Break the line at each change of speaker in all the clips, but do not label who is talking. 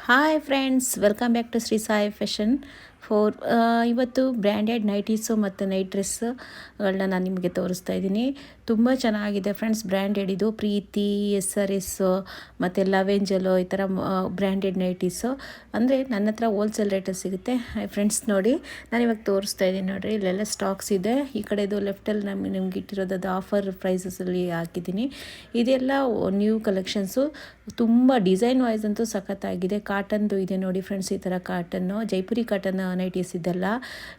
Hi friends, welcome back to Shri Sai fashion four. ಇವತ್ತು branded nighties ಮತ್ತು night ಡ್ರೆಸ್ಗಳನ್ನ ನಾನು ನಿಮಗೆ ತೋರಿಸ್ತಾ ಇದ್ದೀನಿ. ತುಂಬ ಚೆನ್ನಾಗಿದೆ ಫ್ರೆಂಡ್ಸ್. ಬ್ರ್ಯಾಂಡೆಡ್ ಇದು ಪ್ರೀತಿ, SRS ಮತ್ತು ಲವೆಂಜಲು ಈ ಥರ ಬ್ರ್ಯಾಂಡೆಡ್ ನೈಟೀಸು. ಅಂದರೆ ನನ್ನ ಹತ್ರ ಹೋಲ್ಸೇಲ್ ರೇಟಲ್ಲಿ ಸಿಗುತ್ತೆ. ಫ್ರೆಂಡ್ಸ್ ನೋಡಿ, ನಾನು ಇವಾಗ ತೋರಿಸ್ತಾ ಇದ್ದೀನಿ ನೋಡಿರಿ. ಇಲ್ಲೆಲ್ಲ ಸ್ಟಾಕ್ಸ್ ಇದೆ. ಈ ಕಡೆದು ಲೆಫ್ಟಲ್ಲಿ ನಿಮ್ಗೆ ಇಟ್ಟಿರೋದು ಅದು ಆಫರ್ ಪ್ರೈಸಸಲ್ಲಿ ಹಾಕಿದ್ದೀನಿ. ಇದೆಲ್ಲ ನ್ಯೂ ಕಲೆಕ್ಷನ್ಸು. ತುಂಬ ಡಿಸೈನ್ ವೈಸ್ ಅಂತೂ ಸಖತ್ತಾಗಿದೆ. ಕಾಟನ್ದು ಇದೆ ನೋಡಿ ಫ್ರೆಂಡ್ಸ್. ಈ ಥರ ಕಾಟನ್ನು, ಜೈಪುರಿ ಕಾಟನ್ ನೈಟೀಸ್ ಇದೆಲ್ಲ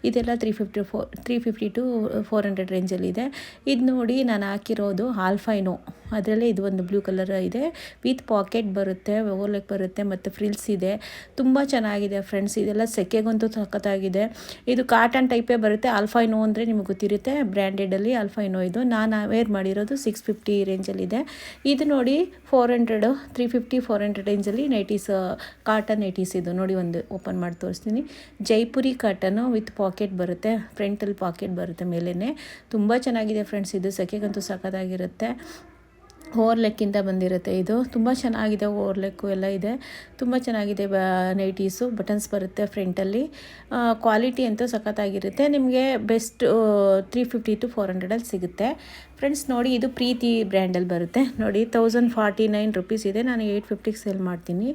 350 ಟು 400 ರೇಂಜಲ್ಲಿದೆ. ಇದು ನೋಡಿ, ನಾನು ಹಾಕಿರೋದು ಆಲ್ಫೈನೋ. ಅದರಲ್ಲೇ ಇದು ಒಂದು ಬ್ಲೂ ಕಲರ್ ಇದೆ, ವಿತ್ ಪಾಕೆಟ್ ಬರುತ್ತೆ, ಓಲೆಕ್ ಬರುತ್ತೆ ಮತ್ತು ಫ್ರಿಲ್ಸ್ ಇದೆ. ತುಂಬ ಚೆನ್ನಾಗಿದೆ ಫ್ರೆಂಡ್ಸ್. ಇದೆಲ್ಲ ಸೆಕೆಗಂತೂ ಸಖತ್ತಾಗಿದೆ. ಇದು ಕಾಟನ್ ಟೈಪೇ ಬರುತ್ತೆ. ಆಲ್ಫೈನೋ ಅಂದರೆ ನಿಮಗೆ ಗೊತ್ತಿರುತ್ತೆ, ಬ್ರ್ಯಾಂಡೆಡಲ್ಲಿ ಆಲ್ಫೈನೋ. ಇದು ನಾನು ವೇರ್ ಮಾಡಿರೋದು 650 ರೇಂಜಲ್ಲಿದೆ. ಇದು ನೋಡಿ 400, 350, 400 ರೇಂಜಲ್ಲಿ ನೈಟೀಸ್, ಕಾಟನ್ ನೈಟೀಸ್. ಇದು ನೋಡಿ, ಒಂದು ಓಪನ್ ಮಾಡಿ ತೋರಿಸ್ತೀನಿ. ಜೈಪುರಿ ಕಾಟನು ವಿತ್ ಪಾಕೆಟ್ ಬರುತ್ತೆ, ಫ್ರಂಟಲ್ಲಿ ಪಾಕೆಟ್ ಬರುತ್ತೆ ಮೇಲೇ. ತುಂಬ ಚೆನ್ನಾಗಿದೆ ಫ್ರೆಂಡ್ಸ್. ಇದು ಸೆಕೆಗಂತೂ ಸಖತ್ತಾಗಿರುತ್ತೆ. ಓರ್ಲೆಕ್ಕಿಂದ ಬಂದಿರುತ್ತೆ. ಇದು ತುಂಬ ಚೆನ್ನಾಗಿದೆ. ಓರ್ಲೆಕ್ಕು ಎಲ್ಲ ಇದೆ. ತುಂಬ ಚೆನ್ನಾಗಿದೆ ನೈಟೀಸು. ಬಟನ್ಸ್ ಬರುತ್ತೆ ಫ್ರಂಟಲ್ಲಿ. ಕ್ವಾಲಿಟಿ ಅಂತೂ ಸಖತ್ತಾಗಿರುತ್ತೆ. ನಿಮಗೆ ಬೆಸ್ಟ್ 350 ಟು 400 ಸಿಗುತ್ತೆ ಫ್ರೆಂಡ್ಸ್. ನೋಡಿ, ಇದು ಪ್ರೀತಿ ಬ್ರ್ಯಾಂಡಲ್ಲಿ ಬರುತ್ತೆ ನೋಡಿ. 1049 ರುಪೀಸ್ ಇದೆ. ನಾನು 850ಗೆ ಸೇಲ್ ಮಾಡ್ತೀನಿ.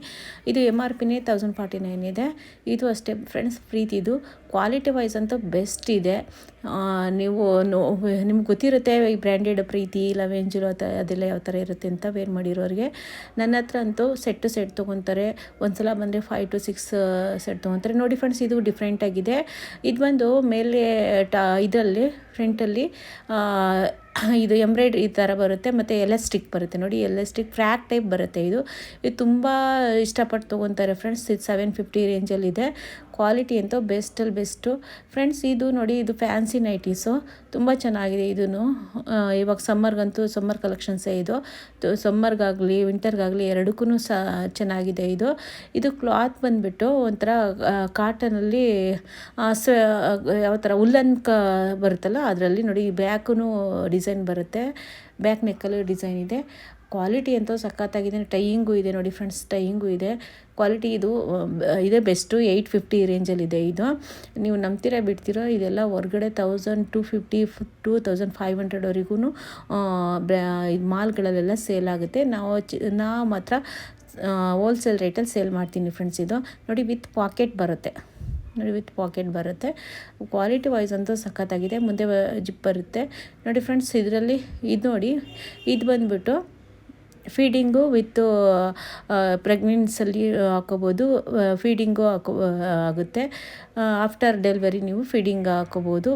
ಇದು MRPನೇ 1049 ಇದೆ. ಇದು ಅಷ್ಟೇ ಫ್ರೆಂಡ್ಸ್. ಪ್ರೀತಿದು ಕ್ವಾಲಿಟಿ ವೈಸ್ ಅಂತೂ ಬೆಸ್ಟ್ ಇದೆ. ನೀವು ನಿಮ್ಗೆ ಗೊತ್ತಿರುತ್ತೆ ಈ ಬ್ರ್ಯಾಂಡೆಡ್ ಪ್ರೀತಿ, ಲವೆಂಜರು ಅದೆಲ್ಲ ಯಾವ ಥರ ಇರುತ್ತೆ ಅಂತ. ವೇರ್ ಮಾಡಿರೋರಿಗೆ ನನ್ನ ಹತ್ರ ಅಂತೂ ಸೆಟ್ ತೊಗೊತಾರೆ. ಒಂದ್ಸಲ ಬಂದರೆ 5 to 6 ಸೆಟ್ ತೊಗೊತಾರೆ ನೋಡಿ ಫ್ರೆಂಡ್ಸ್. ಇದು ಡಿಫ್ರೆಂಟಾಗಿದೆ. ಇದು ಬಂದು ಮೇಲೆ ಇದರಲ್ಲಿ ಫ್ರಂಟಲ್ಲಿ ಇದು ಎಂಬ್ರಾಯ್ಡ್ರಿ ಈ ಥರ ಬರುತ್ತೆ ಮತ್ತು ಎಲಾಸ್ಟಿಕ್ ಬರುತ್ತೆ ನೋಡಿ. ಎಲಾಸ್ಟಿಕ್ ಫ್ರ್ಯಾಕ್ ಟೈಪ್ ಬರುತ್ತೆ. ಇದು ತುಂಬ ಇಷ್ಟಪಟ್ಟು ತೊಗೊತಾರೆ ಫ್ರೆಂಡ್ಸ್. ಇದು 750 ರೇಂಜಲ್ಲಿದೆ. ಕ್ವಾಲಿಟಿ ಅಂತೂ ಬೆಸ್ಟಲ್ಲಿ ಬೆಸ್ಟು ಫ್ರೆಂಡ್ಸ್. ಇದು ನೋಡಿ, ಇದು ಫ್ಯಾನ್ಸಿ ನೈಟೀಸು. ತುಂಬ ಚೆನ್ನಾಗಿದೆ. ಇದೂ ಇವಾಗ ಸಮ್ಮರ್ಗಂತೂ ಸಮ್ಮರ್ ಕಲೆಕ್ಷನ್ಸೇ ಇದು. ಸಮ್ಮರ್ಗಾಗಲಿ ವಿಂಟರ್ಗಾಗಲಿ ಎರಡಕ್ಕೂ ಚೆನ್ನಾಗಿದೆ. ಇದು ಕ್ಲಾತ್ ಬಂದುಬಿಟ್ಟು ಒಂಥರ ಕಾಟನಲ್ಲಿ ಯಾವ ಥರ ಉಲ್ಲನ್ ಬರುತ್ತಲ್ಲ ಅದರಲ್ಲಿ ನೋಡಿ. ಬ್ಯಾಕೂ ಡಿಸೈನ್ ಬರುತ್ತೆ, ಬ್ಯಾಕ್ ನೆಕ್ಕಲ್ಲೂ ಡಿಸೈನ್ ಇದೆ. ಕ್ವಾಲಿಟಿ ಅಂತೂ ಸಖತ್ತಾಗಿದೆ. ಟೈಯಿಂಗು ಇದೆ ನೋಡಿ ಫ್ರೆಂಡ್ಸ್, ಟೈಯಿಂಗು ಇದೆ. ಕ್ವಾಲಿಟಿ ಇದೇ ಬೆಸ್ಟು. 850 ರೇಂಜಲ್ಲಿದೆ. ಇದು ನೀವು ನಂಬ್ತೀರಾ ಬಿಡ್ತೀರೋ, ಇದೆಲ್ಲ ಹೊರಗಡೆ 1250 ಟು 1500ವರೆಗೂ ಮಾಲ್ಗಳಲ್ಲೆಲ್ಲ ಸೇಲ್ ಆಗುತ್ತೆ. ನಾವು ಮಾತ್ರ ಹೋಲ್ಸೇಲ್ ರೇಟಲ್ಲಿ ಸೇಲ್ ಮಾಡ್ತೀನಿ ಫ್ರೆಂಡ್ಸ್. ಇದು ನೋಡಿ, ವಿತ್ ಪಾಕೆಟ್ ಬರುತ್ತೆ ನೋಡಿ, ವಿತ್ ಪಾಕೆಟ್ ಬರುತ್ತೆ. ಕ್ವಾಲಿಟಿ ವೈಸ್ ಅಂತೂ ಸಖತ್ತಾಗಿದೆ. ಮುಂದೆ ಜಿಪ್ ಬರುತ್ತೆ ನೋಡಿ ಫ್ರೆಂಡ್ಸ್. ಇದರಲ್ಲಿ ಇದು ನೋಡಿ, ಇದು ಬಂದುಬಿಟ್ಟು ಫೀಡಿಂಗು ವಿತ್ ಪ್ರೆಗ್ನೆನ್ಸಲ್ಲಿ ಹಾಕೋಬೋದು. ಫೀಡಿಂಗು ಆಗುತ್ತೆ. ಆಫ್ಟರ್ ಡೆಲಿವರಿ ನೀವು ಫೀಡಿಂಗ್ ಹಾಕೋಬೋದು.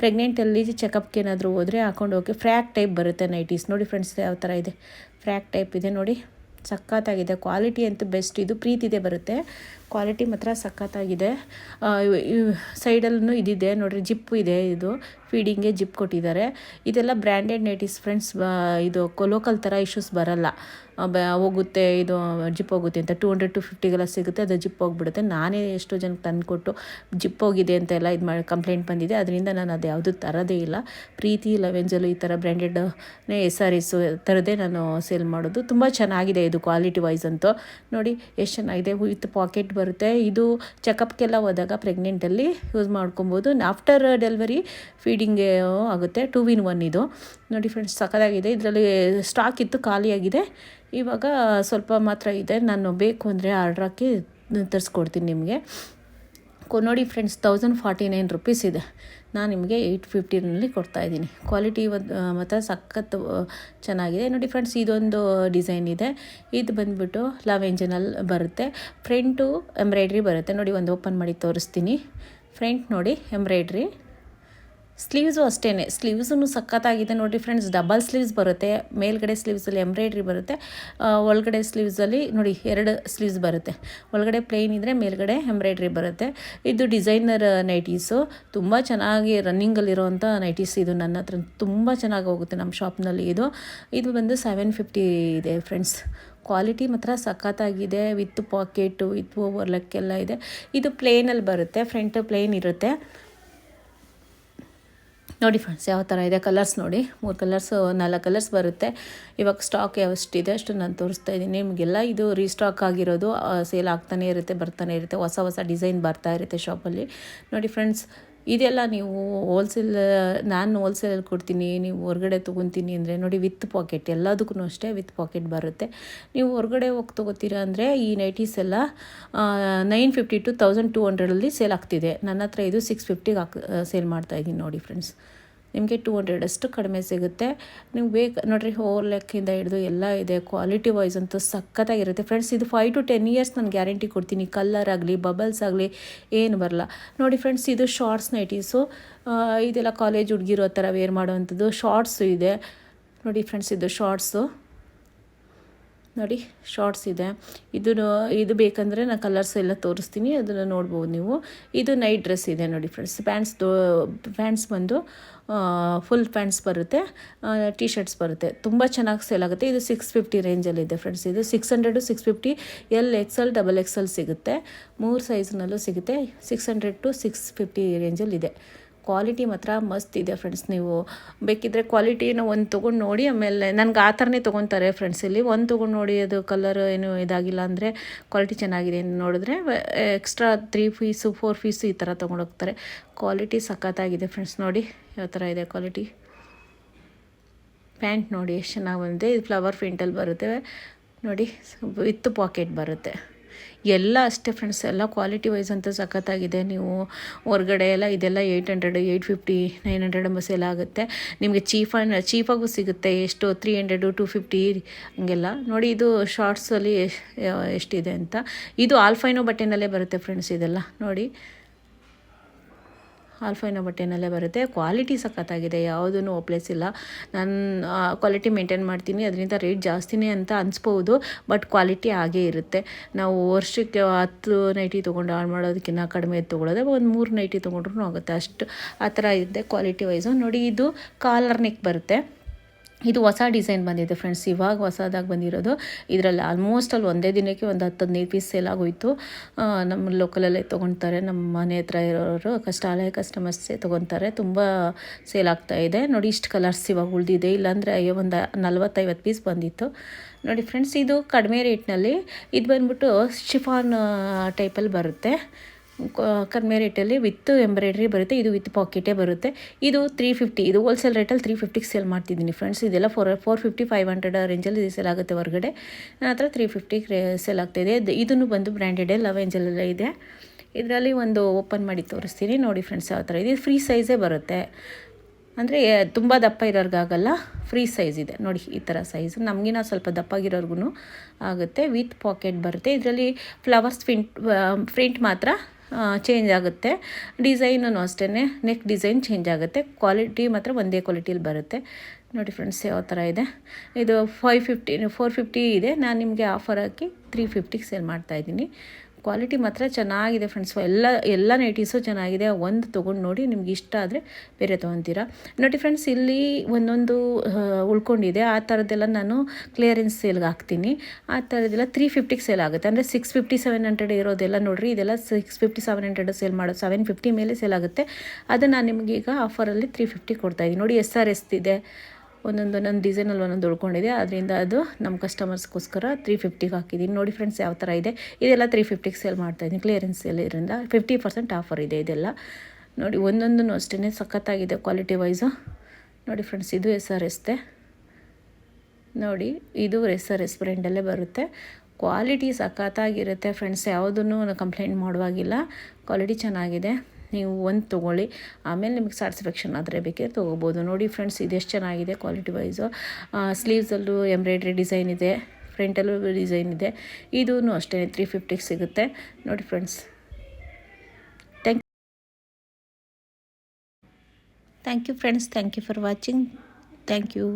ಪ್ರೆಗ್ನೆಂಟಲ್ಲಿ ಚೆಕಪ್ಗೆ ಏನಾದರೂ ಹೋದರೆ ಹಾಕೊಂಡು ಹೋಗಿ. ಫ್ರ್ಯಾಕ್ ಟೈಪ್ ಬರುತ್ತೆ ನೈಟೀಸ್ ನೋಡಿ ಫ್ರೆಂಡ್ಸ್. ಯಾವ ಥರ ಇದೆ, ಫ್ರ್ಯಾಕ್ ಟೈಪ್ ಇದೆ ನೋಡಿ. ಸಖತ್ತಾಗಿದೆ. ಕ್ವಾಲಿಟಿ ಅಂತೂ ಬೆಸ್ಟ್. ಇದು ಪ್ರೀತಿದೆ ಬರುತ್ತೆ. ಕ್ವಾಲಿಟಿ ಮಾತ್ರ ಸಖತ್ತಾಗಿದೆ. ಸೈಡಲ್ಲೂ ಇದಿದೆ ನೋಡಿರಿ, ಜಿಪ್ಪು ಇದೆ. ಇದು ಫೀಡಿಂಗ್ಗೆ ಜಿಪ್ ಕೊಟ್ಟಿದ್ದಾರೆ. ಇದೆಲ್ಲ ಬ್ರ್ಯಾಂಡೆಡ್ ನೈಟೀಸ್ ಫ್ರೆಂಡ್ಸ್. ಇದು ಲೋಕಲ್ ಥರ ಇಶ್ಯೂಸ್ ಬರಲ್ಲ. ಹೋಗುತ್ತೆ, ಇದು ಜಿಪ್ ಹೋಗುತ್ತೆ ಅಂತ 200 to 50ಗೆಲ್ಲ ಸಿಗುತ್ತೆ. ಅದು ಜಿಪ್ ಹೋಗ್ಬಿಡುತ್ತೆ. ನಾನೇ ಎಷ್ಟೋ ಜನಕ್ಕೆ ತಂದುಕೊಟ್ಟು ಜಿಪ್ ಹೋಗಿದೆ ಅಂತ ಎಲ್ಲ ಇದು ಮಾಡಿ ಕಂಪ್ಲೇಂಟ್ ಬಂದಿದೆ. ಅದರಿಂದ ನಾನು ಅದು ಯಾವುದೂ ತರೋದೇ ಇಲ್ಲ. ಪ್ರೀತಿ, ಲವೆಂಜಲು ಈ ಥರ ಬ್ರ್ಯಾಂಡೆಡ್ SRS ಥರದ್ದೇ ನಾನು ಸೇಲ್ ಮಾಡೋದು. ತುಂಬ ಚೆನ್ನಾಗಿದೆ ಇದು ಕ್ವಾಲಿಟಿ ವೈಸ್ ಅಂತೂ. ನೋಡಿ ಎಷ್ಟು ಚೆನ್ನಾಗಿದೆ. ವಿತ್ ಪಾಕೆಟ್ ಬರುತ್ತೆ. ಇದು ಚೆಕಪ್ಗೆಲ್ಲ ಹೋದಾಗ ಪ್ರೆಗ್ನೆಂಟಲ್ಲಿ ಯೂಸ್ ಮಾಡ್ಕೊಬೋದು. ಆಫ್ಟರ್ ಡೆಲಿವರಿ ಫೀಡಿಂಗ್ಗೆ ಆಗುತ್ತೆ. 2 in 1 ಇದು ನೋಡಿ ಫ್ರೆಂಡ್ಸ್. ಸಖತ್ತಾಗಿದೆ. ಇದರಲ್ಲಿ ಸ್ಟಾಕ್ ಇತ್ತು, ಖಾಲಿಯಾಗಿದೆ. ಇವಾಗ ಸ್ವಲ್ಪ ಮಾತ್ರ ಇದೆ. ನಾನು ಬೇಕು ಅಂದರೆ ಆರ್ಡ್ರ್ ಹಾಕಿ ತರಿಸ್ಕೊಡ್ತೀನಿ ನಿಮಗೆ. ನೋಡಿ ಫ್ರೆಂಡ್ಸ್, 1049 ರುಪೀಸ್ ಇದೆ. ನಾನು ನಿಮಗೆ 850ನಲ್ಲಿ ಕೊಡ್ತಾಯಿದ್ದೀನಿ. ಕ್ವಾಲಿಟಿ ಮತ್ತು ಸಖತ್ತು ಚೆನ್ನಾಗಿದೆ ನೋಡಿ ಫ್ರೆಂಡ್ಸ್. ಇದೊಂದು ಡಿಸೈನ್ ಇದೆ. ಇದು ಬಂದುಬಿಟ್ಟು ಲಾವೆಂಜನಲ್ಲಿ ಬರುತ್ತೆ. ಫ್ರಂಟು ಎಂಬ್ರಾಯ್ಡ್ರಿ ಬರುತ್ತೆ ನೋಡಿ. ಒಂದು ಓಪನ್ ಮಾಡಿ ತೋರಿಸ್ತೀನಿ. ಫ್ರಂಟ್ ನೋಡಿ ಎಂಬ್ರಾಯ್ಡ್ರಿ. ಸ್ಲೀವ್ಸು ಅಷ್ಟೇ, ಸ್ಲೀವ್ಸೂ ಸಖತ್ತಾಗಿದೆ ನೋಡಿ ಫ್ರೆಂಡ್ಸ್. ಡಬಲ್ ಸ್ಲೀವ್ಸ್ ಬರುತ್ತೆ. ಮೇಲ್ಗಡೆ ಸ್ಲೀವ್ಸಲ್ಲಿ ಎಂಬ್ರಾಯ್ಡ್ರಿ ಬರುತ್ತೆ. ಒಳಗಡೆ ಸ್ಲೀವ್ಸಲ್ಲಿ ನೋಡಿ 2 ಸ್ಲೀವ್ಸ್ ಬರುತ್ತೆ. ಒಳಗಡೆ ಪ್ಲೇನ್ ಇದ್ದರೆ ಮೇಲ್ಗಡೆ ಎಂಬ್ರಾಯ್ಡ್ರಿ ಬರುತ್ತೆ. ಇದು ಡಿಸೈನರ್ ನೈಟೀಸು. ತುಂಬ ಚೆನ್ನಾಗಿ ರನ್ನಿಂಗಲ್ಲಿರೋವಂಥ ನೈಟೀಸ್. ಇದು ನನ್ನ ಹತ್ರ ತುಂಬ ಚೆನ್ನಾಗಿ ಹೋಗುತ್ತೆ ನಮ್ಮ ಶಾಪ್ನಲ್ಲಿ. ಇದು ಬಂದು 750 ಇದೆ ಫ್ರೆಂಡ್ಸ್. ಕ್ವಾಲಿಟಿ ಮಾತ್ರ ಸಖತ್ತಾಗಿದೆ. ವಿತ್ ಪಾಕೆಟು, ವಿತ್ ಓವರ್ಲಕ್ಕೆಲ್ಲ ಇದೆ. ಇದು ಪ್ಲೇನಲ್ಲಿ ಬರುತ್ತೆ. ಫ್ರಂಟ್ ಪ್ಲೇನ್ ಇರುತ್ತೆ. ನೋಡಿ ಫ್ರೆಂಡ್ಸ್ ಯಾವ ಥರ ಇದೆ ಕಲರ್ಸ್ ನೋಡಿ 3 ಕಲರ್ಸ್ 4 ಕಲರ್ಸ್ ಬರುತ್ತೆ. ಇವಾಗ ಸ್ಟಾಕ್ ಯಾವಷ್ಟಿದೆ ಅಷ್ಟು ನಾನು ತೋರಿಸ್ತಾ ಇದ್ದೀನಿ ನಿಮಗೆಲ್ಲ. ಇದು ರೀಸ್ಟಾಕ್ ಆಗಿರೋದು, ಸೇಲ್ ಆಗ್ತಾನೆ ಇರುತ್ತೆ, ಬರ್ತಾನೆ ಇರುತ್ತೆ, ಹೊಸ ಹೊಸ ಡಿಸೈನ್ ಬರ್ತಾ ಇರುತ್ತೆ ಶಾಪಲ್ಲಿ. ನೋಡಿ ಫ್ರೆಂಡ್ಸ್, ಇದೆಲ್ಲ ನೀವು ನಾನು ಹೋಲ್ಸೇಲಲ್ಲಿ ಕೊಡ್ತೀನಿ, ನೀವು ಹೊರಗಡೆ ತೊಗೊತೀನಿ ಅಂದರೆ ನೋಡಿ ವಿತ್ ಪಾಕೆಟ್, ಎಲ್ಲದಕ್ಕೂ ಅಷ್ಟೇ ವಿತ್ ಪಾಕೆಟ್ ಬರುತ್ತೆ. ನೀವು ಹೊರಗಡೆ ಹೋಗಿ ತೊಗೋತೀರಾ ಅಂದರೆ ಈ ನೈಟೀಸ್ ಎಲ್ಲ 950 to 1200 ಸೇಲ್ ಆಗ್ತಿದೆ. ನನ್ನ ಹತ್ರ ಇದು 650 ಸೇಲ್ ಮಾಡ್ತಾಯಿದ್ದೀನಿ ನೋಡಿ ಫ್ರೆಂಡ್ಸ್. ನಿಮಗೆ 200 ಅಷ್ಟು ಕಡಿಮೆ ಸಿಗುತ್ತೆ. ನೀವು ನೋಡಿರಿ, ಲೆಕ್ಕಿಂದ ಹಿಡಿದು ಎಲ್ಲ ಇದೆ. ಕ್ವಾಲಿಟಿ ವೈಸ್ ಅಂತೂ ಸಖತ್ತಾಗಿರುತ್ತೆ ಫ್ರೆಂಡ್ಸ್. ಇದು 5 to 10 ಇಯರ್ಸ್ ನಾನು ಗ್ಯಾರಂಟಿ ಕೊಡ್ತೀನಿ. ಕಲರ್ ಆಗಲಿ ಬಬಲ್ಸ್ ಆಗಲಿ ಏನು ಬರಲ್ಲ. ನೋಡಿ ಫ್ರೆಂಡ್ಸ್, ಇದು ಶಾರ್ಟ್ಸ್ ನೈಟೀಸು. ಇದೆಲ್ಲ ಕಾಲೇಜ್ ಹುಡುಗಿರೋ ಥರ ವೇರ್ ಮಾಡೋವಂಥದ್ದು ಶಾರ್ಟ್ಸು ಇದೆ. ನೋಡಿ ಫ್ರೆಂಡ್ಸ್, ಇದು ಶಾರ್ಟ್ಸು ನೋಡಿ, ಶಾರ್ಟ್ಸ್ ಇದೆ. ಇದು ಬೇಕಂದರೆ ನಾನು ಕಲರ್ಸ್ ಎಲ್ಲ ತೋರಿಸ್ತೀನಿ, ಅದನ್ನು ನೋಡ್ಬೋದು ನೀವು. ಇದು ನೈಟ್ ಡ್ರೆಸ್ ಇದೆ ನೋಡಿ ಫ್ರೆಂಡ್ಸ್. ಪ್ಯಾಂಟ್ಸ್ ಬಂದು ಫುಲ್ ಪ್ಯಾಂಟ್ಸ್ ಬರುತ್ತೆ, ಟಿ ಶರ್ಟ್ಸ್ ಬರುತ್ತೆ. ತುಂಬ ಚೆನ್ನಾಗಿ ಸೇಲ್ ಆಗುತ್ತೆ. ಇದು 650 ರೇಂಜಲ್ಲಿದೆ ಫ್ರೆಂಡ್ಸ್. ಇದು 600 650 XL XXL ಸಿಗುತ್ತೆ. 3 ಸೈಜ್ನಲ್ಲೂ ಸಿಗುತ್ತೆ. 600 to 650 ರೇಂಜಲ್ಲಿದೆ. ಕ್ವಾಲಿಟಿ ಮಾತ್ರ ಮಸ್ತ್ ಇದೆ ಫ್ರೆಂಡ್ಸ್. ನೀವು ಬೇಕಿದ್ದರೆ ಕ್ವಾಲಿಟಿನ ಒಂದು ತೊಗೊಂಡು ನೋಡಿ, ಆಮೇಲೆ ನನಗೆ ಆ ಥರನೇ ತೊಗೊತಾರೆ ಫ್ರೆಂಡ್ಸ್. ಇಲ್ಲಿ ಒಂದು ತೊಗೊಂಡು ನೋಡಿ, ಅದು ಕಲರ್ ಏನು ಇದಾಗಿಲ್ಲ ಅಂದರೆ ಕ್ವಾಲಿಟಿ ಚೆನ್ನಾಗಿದೆ ನೋಡಿದ್ರೆ ಎಕ್ಸ್ಟ್ರಾ 3 ಪೀಸು 4 ಪೀಸು ಈ ಥರ ತೊಗೊಂಡೋಗ್ತಾರೆ. ಕ್ವಾಲಿಟಿ ಸಖತ್ತಾಗಿದೆ ಫ್ರೆಂಡ್ಸ್. ನೋಡಿ ಯಾವ ಥರ ಇದೆ ಕ್ವಾಲಿಟಿ. ಪ್ಯಾಂಟ್ ನೋಡಿ ಎಷ್ಟು ಚೆನ್ನಾಗಿ ಬಂದಿದೆ. ಇದು ಫ್ಲವರ್ ಪ್ರಿಂಟಲ್ಲಿ ಬರುತ್ತೆ ನೋಡಿ, ವಿತ್ ಪಾಕೆಟ್ ಬರುತ್ತೆ. ಎಲ್ಲ ಅಷ್ಟೇ ಫ್ರೆಂಡ್ಸ್, ಎಲ್ಲ ಕ್ವಾಲಿಟಿ ವೈಸ್ ಅಂತ ಸಖತ್ತಾಗಿದೆ. ನೀವು ಹೊರಗಡೆ ಎಲ್ಲ ಇದೆಲ್ಲ 800 850 900 ಸೇಲ್ ಆಗುತ್ತೆ. ನಿಮಗೆ ಚೀಪಾಗೂ ಸಿಗುತ್ತೆ. ಎಷ್ಟು 300 250 ಹಂಗೆಲ್ಲ. ನೋಡಿ, ಇದು ಶಾರ್ಟ್ಸಲ್ಲಿ ಎಷ್ಟಿದೆ ಅಂತ. ಇದು ಆಲ್ಫೈನೋ ಬಟ್ಟೆನಲ್ಲೇ ಬರುತ್ತೆ ಫ್ರೆಂಡ್ಸ್. ಇದೆಲ್ಲ ನೋಡಿ, ಆಲ್ಫೈನೋ ಬಟ್ಟೆನಲ್ಲೇ ಬರುತ್ತೆ. ಕ್ವಾಲಿಟಿ ಸಖತ್ತಾಗಿದೆ, ಯಾವುದೂ ಓಪ್ಲೇಸ್ ಇಲ್ಲ. ನಾನು ಕ್ವಾಲಿಟಿ ಮೇಂಟೈನ್ ಮಾಡ್ತೀನಿ, ಅದರಿಂದ ರೇಟ್ ಜಾಸ್ತಿನೇ ಅಂತ ಅನಿಸ್ಬೋದು, ಬಟ್ ಕ್ವಾಲಿಟಿ ಹಾಗೇ ಇರುತ್ತೆ. ನಾವು ವರ್ಷಕ್ಕೆ 10 ನೈಟಿ ತೊಗೊಂಡು ಆನ್ ಮಾಡೋದಕ್ಕಿಂತ ಕಡಿಮೆ ತೊಗೊಳ್ಳೋದೆ, ಒಂದು 3 ನೈಟಿ ತೊಗೊಂಡ್ರೂ ಆಗುತ್ತೆ. ಅಷ್ಟು ಆ ಥರ ಇದೆ ಕ್ವಾಲಿಟಿ ವೈಸು. ನೋಡಿ, ಇದು ಕಾಲರ್ ನೆಕ್ ಬರುತ್ತೆ. ಇದು ಹೊಸ ಡಿಸೈನ್ ಬಂದಿದೆ ಫ್ರೆಂಡ್ಸ್, ಇವಾಗ ಹೊಸದಾಗಿ ಬಂದಿರೋದು. ಇದರಲ್ಲಿ ಆಲ್ಮೋಸ್ಟ್ ಒಂದೇ ದಿನಕ್ಕೆ ಒಂದು 10-15 ಪೀಸ್ ಸೇಲ್ ಆಗೋಯಿತು. ನಮ್ಮ ಲೋಕಲಲ್ಲೇ ತೊಗೊಳ್ತಾರೆ, ನಮ್ಮ ಮನೆ ಹತ್ರ ಇರೋರು ಹಳೆಯ ಕಸ್ಟಮರ್ಸೇ ತೊಗೊತಾರೆ. ತುಂಬ ಸೇಲ್ ಆಗ್ತಾಯಿದೆ. ನೋಡಿ, ಇಷ್ಟು ಕಲರ್ಸ್ ಇವಾಗ ಉಳಿದಿದೆ, ಇಲ್ಲಾಂದರೆ ಒಂದು 40-50 ಪೀಸ್ ಬಂದಿತ್ತು. ನೋಡಿ ಫ್ರೆಂಡ್ಸ್, ಇದು ಕಡಿಮೆ ರೇಟ್ನಲ್ಲಿ, ಇದು ಬಂದ್ಬಿಟ್ಟು ಶಿಫಾನ್ ಟೈಪಲ್ಲಿ ಬರುತ್ತೆ. ಕಡಿಮೆ ರೇಟಲ್ಲಿ ವಿತ್ ಎಂಬ್ರಾಯ್ಡ್ರಿ ಬರುತ್ತೆ. ಇದು ವಿತ್ ಪಾಕೆಟೇ ಬರುತ್ತೆ. ಇದು 350, ಇದು ಹೋಲ್ಸೇಲ್ ರೇಟಲ್ಲಿ 350 ಸೇಲ್ ಮಾಡ್ತಿದ್ದೀನಿ ಫ್ರೆಂಡ್ಸ್. ಇದೆಲ್ಲ 450 500 ರೇಂಜಲ್ಲಿ ಸೇಲ್ ಆಗುತ್ತೆ ಹೊರಗಡೆ. ನನ್ನ ಹತ್ರ 350 ಸೇಲ್ ಆಗ್ತಾಯಿದೆ. ಇದನ್ನು ಬಂದು ಬ್ರ್ಯಾಂಡೆಡೇ ಲವೆಂಜಲ್ಲೆಲ್ಲ ಇದೆ. ಇದರಲ್ಲಿ ಒಂದು ಓಪನ್ ಮಾಡಿ ತೋರಿಸ್ತೀನಿ ನೋಡಿ ಫ್ರೆಂಡ್ಸ್ ಯಾವ ಥರ ಇದೆ. ಫ್ರೀ ಸೈಜೇ ಬರುತ್ತೆ, ಅಂದರೆ ತುಂಬ ದಪ್ಪ ಇರೋರ್ಗಾಗಲ್ಲ, ಫ್ರೀ ಸೈಜ್ ಇದೆ ನೋಡಿ. ಈ ಥರ ಸೈಜ್ ನಮಗಿನ ಸ್ವಲ್ಪ ದಪ್ಪಾಗಿರೋರ್ಗು ಆಗುತ್ತೆ. ವಿತ್ ಪಾಕೆಟ್ ಬರುತ್ತೆ. ಇದರಲ್ಲಿ ಫ್ಲವರ್ಸ್ ಪ್ರಿಂಟ್ ಮಾತ್ರ ಚೇಂಜ್ ಆಗುತ್ತೆ. ಡಿಸೈನೂ ಅಷ್ಟೇ, ನೆಕ್ ಡಿಸೈನ್ ಚೇಂಜ್ ಆಗುತ್ತೆ. ಕ್ವಾಲಿಟಿ ಮಾತ್ರ ಒಂದೇ ಕ್ವಾಲಿಟಿಯಲ್ಲಿ ಬರುತ್ತೆ. ನೋಡಿ ಫ್ರೆಂಡ್ಸ್ ಯಾವ ಥರ ಇದೆ. ಇದು 450 ಇದೆ. ನಾನು ನಿಮಗೆ ಆಫರ್ ಹಾಕಿ 350 ಸೇಲ್ ಮಾಡ್ತಾಯಿದ್ದೀನಿ. ಕ್ವಾಲಿಟಿ ಮಾತ್ರ ಚೆನ್ನಾಗಿದೆ ಫ್ರೆಂಡ್ಸ್. ಎಲ್ಲ ನೈಟೀಸು ಚೆನ್ನಾಗಿದೆ. ಒಂದು ತೊಗೊಂಡು ನೋಡಿ, ನಿಮ್ಗೆ ಇಷ್ಟ ಆದರೆ ಬೇರೆ ತೊಗೊತೀರಾ. ನೋಡಿ ಫ್ರೆಂಡ್ಸ್, ಇಲ್ಲಿ ಒಂದೊಂದು ಉಳ್ಕೊಂಡಿದೆ. ಆ ಥರದ್ದೆಲ್ಲ ನಾನು ಕ್ಲಿಯರೆನ್ಸ್ ಸೇಲ್ಗೆ ಹಾಕ್ತೀನಿ. ಆ ಥರದ್ದೆಲ್ಲ 350 ಸೇಲ್ ಆಗುತ್ತೆ. ಅಂದರೆ 650 700 ಇರೋದೆಲ್ಲ ನೋಡಿರಿ, ಇದೆಲ್ಲ 650 700 ಸೇಲ್ ಮಾಡೋದು. 750 ಮೇಲೆ ಸೇಲ್ ಆಗುತ್ತೆ. ಅದು ನಾನು ನಿಮಗೆ ಈಗ ಆಫರಲ್ಲಿ 350 ಕೊಡ್ತಾಯಿದ್ದೀನಿ. ನೋಡಿ, SRS ಇದೆ, ಒಂದೊಂದು ಡಿಸೈನಲ್ಲಿ ಒಂದೊಂದು ಉಳ್ಕೊಂಡಿದೆ. ಅದರಿಂದ ಅದು ನಮ್ಮ ಕಸ್ಟಮರ್ಸ್ಗೋಸ್ಕರ 350 ಹಾಕಿದ್ದೀನಿ. ನೋಡಿ ಫ್ರೆಂಡ್ಸ್ ಯಾವ ಥರ ಇದೆ. ಇದೆಲ್ಲ 350 ಸೇಲ್ ಮಾಡ್ತಾಯಿದ್ದೀನಿ. ಕ್ಲಿಯರೆನ್ಸ್ ಸೇಲ್ ಇರೋದ್ರಿಂದ 50% ಆಫರ್ ಇದೆ ಇದೆಲ್ಲ. ನೋಡಿ, ಒಂದೊಂದೂ ಅಷ್ಟೇ ಸಖತ್ತಾಗಿದೆ ಕ್ವಾಲಿಟಿ ವೈಸು. ನೋಡಿ ಫ್ರೆಂಡ್ಸ್, ಇದು SRS ನೋಡಿ, ಇದು SRS ಬ್ರ್ಯಾಂಡಲ್ಲೇ ಬರುತ್ತೆ. ಕ್ವಾಲಿಟಿ ಸಖತ್ತಾಗಿರುತ್ತೆ ಫ್ರೆಂಡ್ಸ್. ಯಾವುದನ್ನು ಕಂಪ್ಲೇಂಟ್ ಮಾಡುವಾಗಿಲ್ಲ. ಕ್ವಾಲಿಟಿ ಚೆನ್ನಾಗಿದೆ. ನೀವು ಒಂದು ತೊಗೊಳ್ಳಿ, ಆಮೇಲೆ ನಿಮಗೆ ಸ್ಯಾಟಿಸ್ಫ್ಯಾಕ್ಷನ್ ಆದರೆ ಬೇಕಿದ್ರೆ ತೊಗೋಬೋದು. ನೋಡಿ ಫ್ರೆಂಡ್ಸ್, ಇದೆಷ್ಟು ಚೆನ್ನಾಗಿದೆ ಕ್ವಾಲಿಟಿ ವೈಸು. ಸ್ಲೀವ್ಸಲ್ಲೂ ಎಂಬ್ರಾಯ್ಡ್ರಿ ಡಿಸೈನ್ ಇದೆ, ಫ್ರಂಟಲ್ಲೂ ಡಿಸೈನ್ ಇದೆ. ಇದೂ ಅಷ್ಟೇ 350 ಸಿಗುತ್ತೆ. ನೋಡಿ friends, thank you friends. Thank you for watching. Thank you.